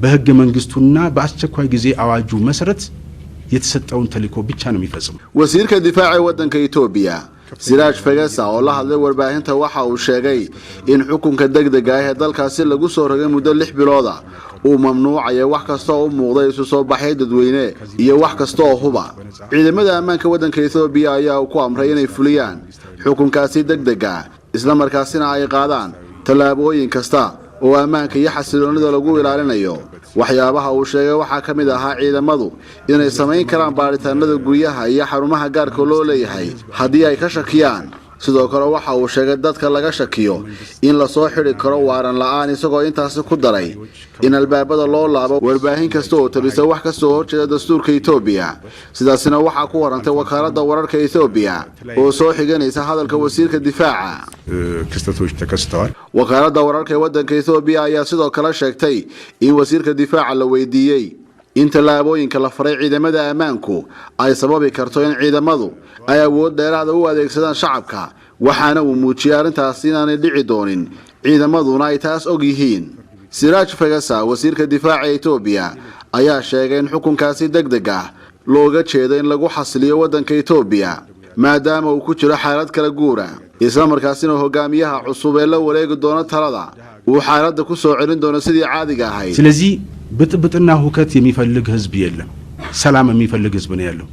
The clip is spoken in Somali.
በህገ መንግስቱና በአስቸኳይ ጊዜ አዋጁ መሰረት የተሰጠውን ተልእኮ ብቻ ነው የሚፈጽመው። ወዚርka difaaca wadanka Itoobiya Siraaj Fagasa oo la hadlay warbaahinta waxa uu sheegay in xukunka degdega ah ee dalkaasi lagu soo rogay muddo 6 bilood ah uu mamnuucay wax kasta oo muuqday isu soo baxay dadweyne iyo wax kasta oo huba. Ciidamada ammaanka wadanka Itoobiya ayaa ku amray inay fuliyaan xukunkaasi degdega isla markaasina ay qaadaan talaabooyin kasta oo ammaanka iyo xasiloonida lagu ilaalinayo. waxyaabaha uu sheegay waxa kamid ahaa ciidamadu inay sameyn karaan baaritaanada guryaha iyo xarumaha gaarka loo leeyahay hadii ay ka shakiyaan. sidoo kale waxa uu sheegay dadka laga shakiyo in la soo xiri karo waaran la'aan isagoo intaas ku daray in albaabada loo laabo warbaahin kasta oo tabisa wax kasta oo horjeeda dastuurka Itoobiya. sidaasina waxa ku warantay wakaaladda wararka Itoobiya oo soo xiganaysa hadalka wasiirka difaaca. ክስተቶች ተከስተዋል። wakaaladda wararka wadanka Itoobiya ayaa sidoo kale sheegtay in wasiirka difaaca la weydiiyay in talaabooyinka la faray ciidamada ammaanku ay sababi karto in ciidamadu ay awood dheeraad u adeegsadaan shacabka waxaana uu muujiyay arintaas inaanay dhici doonin ciidamaduna ay taas og yihiin. Siraaj Fagasa wasiirka difaaca Itoobiya ayaa sheegay in xukunkaasi degdeg ah looga jeedo in lagu xasiliyo wadanka Itoobiya maadaama uu ku jiro xaalad kala guura isla markaasina hogaamiyaha cusub ee la wareegi doona talada uu xaaladda ku soo celin doono sidii caadiga ahayd. ስለዚህ ብጥብጥና ሁከት የሚፈልግ ህዝብ የለም ሰላም የሚፈልግ ህዝብ ነው ያለው